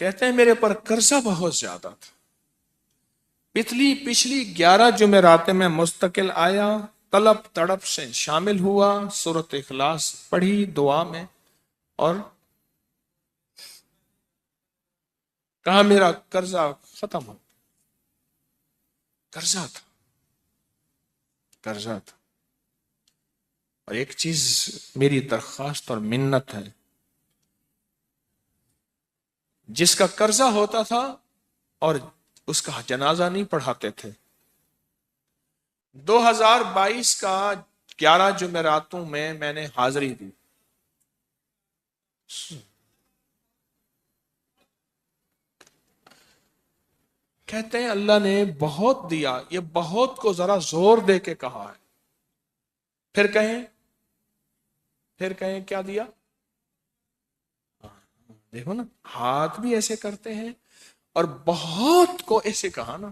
کہتے ہیں میرے پر قرضہ بہت زیادہ تھا، پچھلی 11 جمعراتیں میں مستقل آیا، طلب تڑپ سے شامل ہوا، سورۃ اخلاص پڑھی دعا میں، اور کہا میرا قرضہ ختم ہو۔ قرضہ تھا، قرضہ تھا۔ اور ایک چیز میری درخواست اور منت ہے، جس کا قرضہ ہوتا تھا اور اس کا جنازہ نہیں پڑھاتے تھے، 2022 کا 11 جمعراتوں میں نے حاضری دی۔ کہتے ہیں اللہ نے بہت دیا، یہ بہت کو ذرا زور دے کے کہا ہے، پھر کہیں کیا دیا؟ دیکھو نا، ہاتھ بھی ایسے کرتے ہیں اور بہت کو ایسے کہا نا،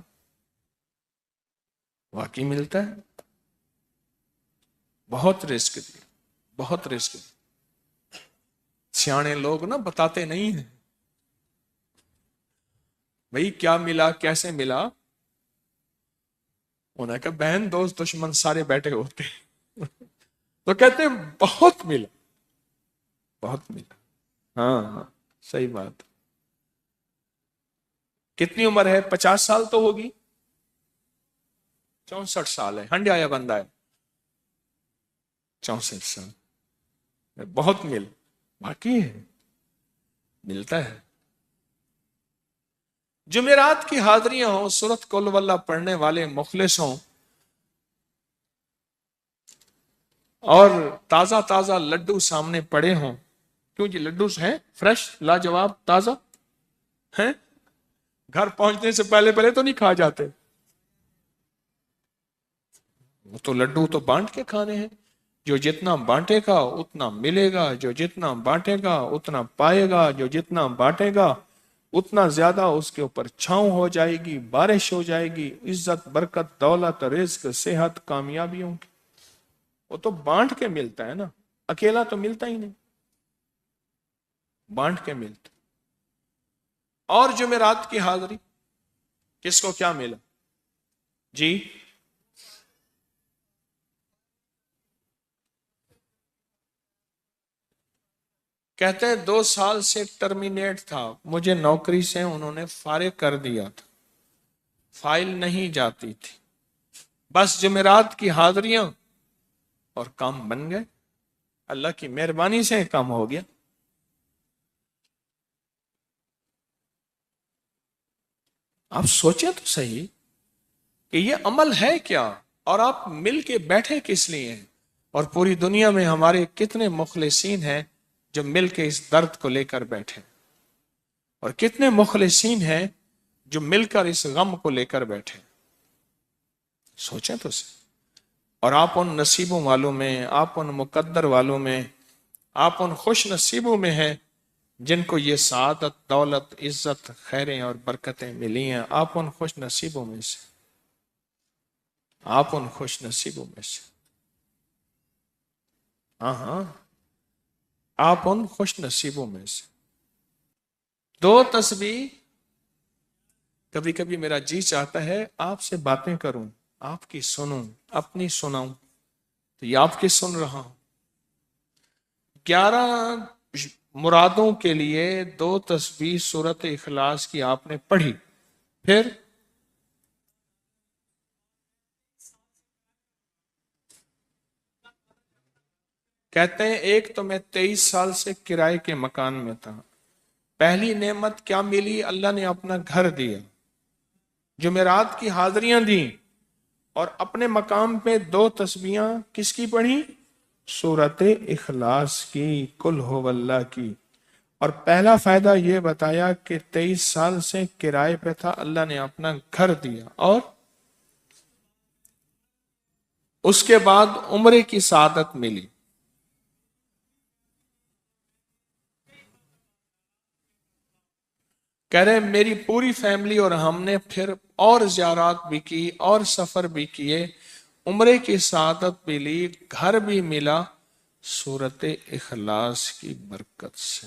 واقعی ملتا ہے۔ بہت رزق دیا، بہت رزق دیا۔ سیانے لوگ نا بتاتے نہیں ہیں بھئی کیا ملا، کیسے ملا، انہوں نے کہا بہن دوست دشمن سارے بیٹھے ہوتے ہیں تو کہتے ہیں بہت ملا، بہت ملا۔ ہاں ہاں صحیح بات۔ کتنی عمر ہے؟ 50 سال تو ہوگی، 64 سال ہے، ہنڈیا یا بندہ ہے؟ 64 سال، بہت باقی ہے، ملتا ہے۔ جمعرات کی حاضریاں ہوں، سورۃ قل واللہ پڑھنے والے مخلص ہوں، اور تازہ تازہ لڈو سامنے پڑے ہوں، کیوں جی لڈو ہیں فریش لاجواب تازہ ہیں، گھر پہنچنے سے پہلے تو نہیں کھا جاتے، وہ تو لڈو تو بانٹ کے کھانے ہیں، جو جتنا بانٹے گا اتنا ملے گا، جو جتنا بانٹے گا اتنا پائے گا، جو جتنا بانٹے گا اتنا زیادہ اس کے اوپر چھاؤں ہو جائے گی، بارش ہو جائے گی، عزت برکت دولت رزق صحت کامیابیوں کی، وہ تو بانٹ کے ملتا ہے نا، اکیلا تو ملتا ہی نہیں، بانٹ کے ملتا۔ اور جمعرات کی حاضری کس کو کیا ملا جی؟ کہتے ہیں 2 سال سے ٹرمینیٹ تھا، مجھے نوکری سے انہوں نے فارغ کر دیا تھا، فائل نہیں جاتی تھی، بس جمعرات کی حاضریاں اور کام بن گئے، اللہ کی مہربانی سے کام ہو گیا۔ آپ سوچیں تو صحیح کہ یہ عمل ہے کیا، اور آپ مل کے بیٹھے کس لیے ہیں، اور پوری دنیا میں ہمارے کتنے مخلصین ہیں جو مل کے اس درد کو لے کر بیٹھے، اور کتنے مخلصین ہیں جو مل کر اس غم کو لے کر بیٹھے، سوچیں تو صحیح۔ اور آپ ان نصیبوں والوں میں، آپ ان مقدر والوں میں، آپ ان خوش نصیبوں میں ہیں جن کو یہ سعادت دولت عزت خیریں اور برکتیں ملی ہیں، آپ ان خوش نصیبوں میں سے، آپ ان خوش نصیبوں میں سے، ہاں ہاں آپ ان خوش نصیبوں میں سے۔ 2 تسبیح، کبھی کبھی میرا جی چاہتا ہے آپ سے باتیں کروں، آپ کی سنوں، اپنی سناؤں، تو یہ آپ کی سن رہا ہوں۔ 11 مرادوں کے لیے 2 تسبیح سورۃ اخلاص کی آپ نے پڑھی، پھر کہتے ہیں ایک تو میں 23 سال سے کرائے کے مکان میں تھا، پہلی نعمت کیا ملی؟ اللہ نے اپنا گھر دیا، جمعرات کی حاضریاں دیں، اور اپنے مقام پہ 2 تسبیحاں کس کی پڑھی؟ سورۃ اخلاص کی، قل ہو اللہ کی۔ اور پہلا فائدہ یہ بتایا کہ 23 سال سے کرائے پہ تھا، اللہ نے اپنا گھر دیا، اور اس کے بعد عمرے کی سعادت ملی۔ کہہ رہے میری پوری فیملی اور ہم نے پھر اور زیارات بھی کی اور سفر بھی کیے، عمرے کی سعادت بھی لی، گھر بھی ملا، سورۃ اخلاص کی برکت سے۔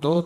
2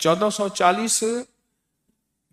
1440।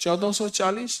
1440।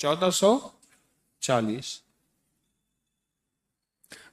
1440।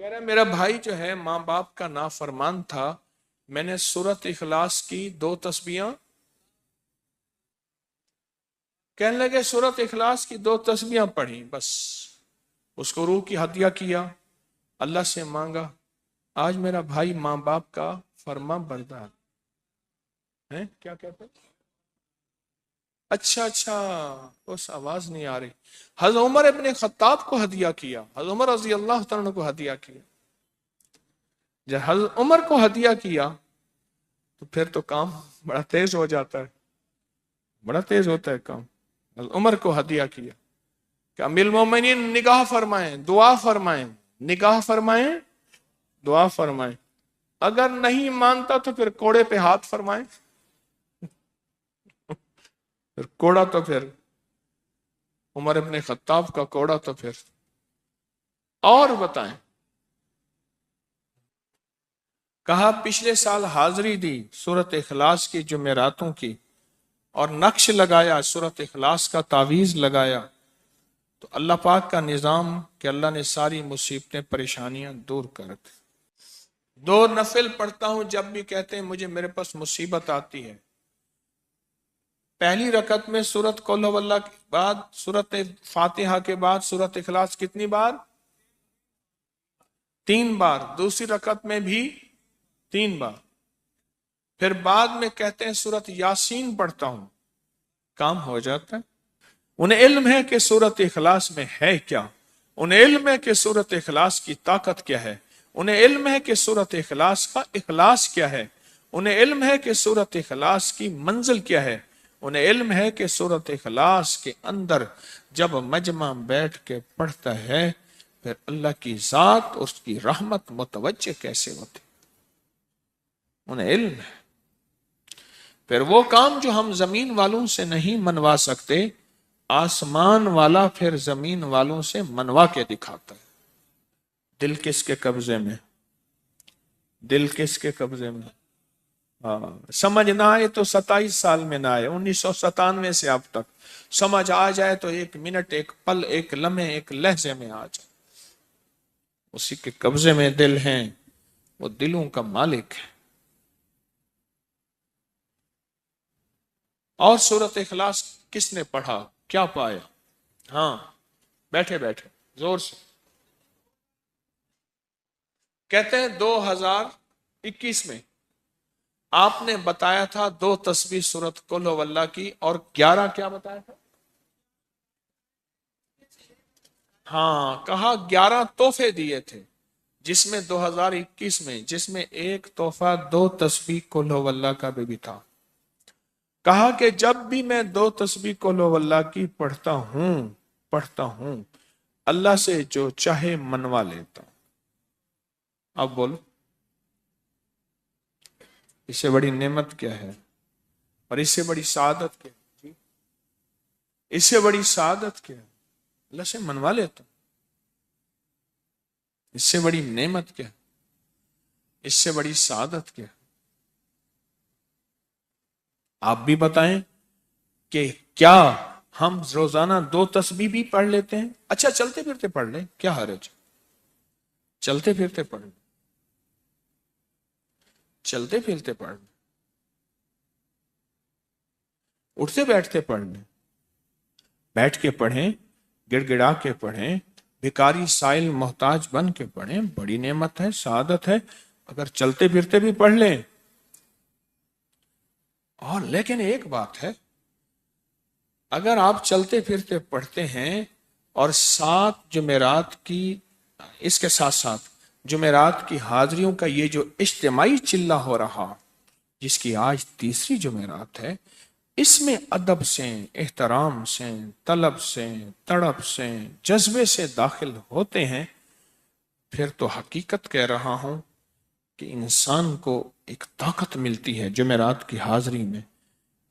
کہہ رہا میرا بھائی جو ہے ماں باپ کا نافرمان تھا، میں نے سورت اخلاص کی 2 تسبیحاں، کہنے لگے سورت اخلاص کی 2 تسبیحاں پڑھی بس، اس کو روح کی ہدیہ کیا، اللہ سے مانگا، آج میرا بھائی ماں باپ کا فرما بردار ہے۔ کیا کہتے ہیں؟ اچھا، اس آواز نہیں آ رہی۔ حضرت عمر ابن خطاب کو ہدیہ کیا، حضرت عمر رضی اللہ تعالیٰ کو ہدیہ کیا۔ جب حضرت عمر کو ہدیہ کیا تو پھر تو کام بڑا تیز ہو جاتا ہے، بڑا تیز ہوتا ہے کام۔ حضرت عمر کو ہدیہ کیا کہ امیر المومنین نگاہ فرمائیں، دعا فرمائیں، نگاہ فرمائیں، دعا فرمائیں، اگر نہیں مانتا تو پھر کوڑے پہ ہاتھ فرمائیں، پھر کوڑا تو پھر عمر ابن خطاب کا کوڑا تو پھر اور بتائیں۔ کہا پچھلے سال حاضری دی سورت اخلاص کی جمعراتوں کی، اور نقش لگایا سورت اخلاص کا، تعویذ لگایا، تو اللہ پاک کا نظام کہ اللہ نے ساری مصیبتیں پریشانیاں دور کر دی۔ 2 نفل پڑھتا ہوں جب بھی کہتے ہیں مجھے میرے پاس مصیبت آتی ہے۔ پہلی رکعت میں سورت قل ہو اللہ کے بعد، سورت فاتحہ کے بعد سورت اخلاص کتنی بار؟ 3 بار۔ دوسری رکعت میں بھی 3 بار۔ پھر بعد میں کہتے ہیں سورت یاسین پڑھتا ہوں، کام ہو جاتا ہے۔ انہیں علم ہے کہ سورت اخلاص میں ہے کیا، انہیں علم ہے کہ سورت اخلاص کی طاقت کیا ہے، انہیں علم ہے کہ سورت اخلاص کا اخلاص کیا ہے، انہیں علم ہے کہ سورت اخلاص کی منزل کیا ہے، انہیں علم ہے کہ سورت اخلاص کے اندر جب مجمع بیٹھ کے پڑھتا ہے پھر اللہ کی ذات اس کی رحمت متوجہ کیسے ہوتی، انہیں علم ہے۔ پھر وہ کام جو ہم زمین والوں سے نہیں منوا سکتے، آسمان والا پھر زمین والوں سے منوا کے دکھاتا ہے۔ دل کس کے قبضے میں؟ دل کس کے قبضے میں؟ سمجھ نہ آئے تو 27 سال میں نہ آئے، 1997 سے اب تک سمجھ آ جائے تو 1 منٹ، 1 پل، 1 لمحے، 1 لہجے میں آ جائے۔ اسی کے قبضے میں دل ہیں، وہ دلوں کا مالک ہے۔ اور سورت اخلاص کس نے پڑھا کیا پایا؟ ہاں بیٹھے بیٹھے زور سے کہتے ہیں 2021 میں آپ نے بتایا تھا 2 تسبیح سورت قل ہو اللہ کی، اور 11 کیا بتایا تھا؟ ہاں کہا 11 تحفے دیے تھے، جس میں 2021 میں جس میں ایک تحفہ 2 تسبیح قل ہو اللہ کا بھی تھا۔ کہا کہ جب بھی میں 2 تسبیح قل ہو اللہ کی پڑھتا ہوں اللہ سے جو چاہے منوا لیتا ہوں۔ اب بولو اس سے بڑی نعمت کیا ہے، اور اس سے بڑی سعادت کیا ہے؟ اس سے بڑی سعادت کیا ہے؟ اللہ سے منوا لیتا ہوں۔ اس سے بڑی نعمت کیا ہے؟ اس سے بڑی سعادت کیا ہے؟ آپ بھی بتائیں کہ کیا ہم روزانہ 2 تسبیح بھی پڑھ لیتے ہیں؟ اچھا چلتے پھرتے پڑھ لیں، کیا حرج؟ چلتے پھرتے پڑھ لیں، چلتے پھرتے پڑھ لیں، اٹھتے بیٹھتے پڑھ لیں، بیٹھ کے پڑھیں، گڑ گڑا کے پڑھیں، بھکاری سائل محتاج بن کے پڑھیں، بڑی نعمت ہے، سعادت ہے۔ اگر چلتے پھرتے بھی پڑھ لیں، اور لیکن ایک بات ہے، اگر آپ چلتے پھرتے پڑھتے ہیں اور 7 جمعرات کی، اس کے ساتھ ساتھ جمعرات کی حاضریوں کا یہ جو اجتماعی چلہ ہو رہا، جس کی آج 3ری جمعرات ہے، اس میں ادب سے، احترام سے، طلب سے، تڑپ سے، جذبے سے داخل ہوتے ہیں، پھر تو حقیقت کہہ رہا ہوں کہ انسان کو ایک طاقت ملتی ہے، جمعرات کی حاضری میں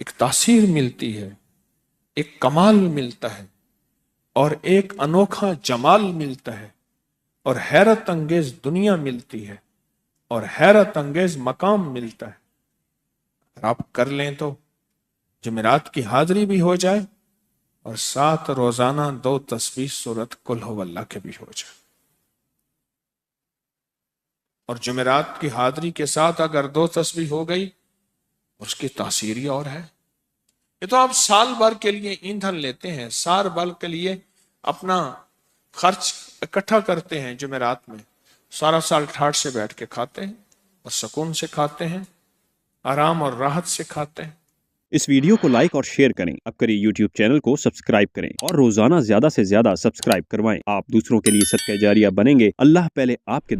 ایک تاثیر ملتی ہے، ایک کمال ملتا ہے، اور ایک انوکھا جمال ملتا ہے، اور حیرت انگیز دنیا ملتی ہے، اور حیرت انگیز مقام ملتا ہے۔ اگر آپ کر لیں تو جمعرات کی حاضری بھی ہو جائے، اور ساتھ روزانہ 2 تسبیح سورت قل ہو اللہ کے بھی ہو جائے۔ اور جمعرات کی حاضری کے ساتھ اگر 2 تسبیح ہو گئی اس کی تاثیر ہی اور ہے. یہ تو آپ سال بھر کے لیے ایندھن لیتے ہیں، سال بھر کے لیے اپنا خرچ اکٹھا کرتے ہیں، جمعرات میں سارا سال ٹھاٹ سے بیٹھ کے کھاتے ہیں اور سکون سے کھاتے ہیں، آرام اور راحت سے کھاتے ہیں. اس ویڈیو کو لائک اور شیئر کریں. اب کری یوٹیوب چینل کو سبسکرائب کریں اور روزانہ زیادہ سے زیادہ سبسکرائب کروائیں. آپ دوسروں کے لیے صدقہ جاریہ بنیں گے. اللہ پہلے آپ کے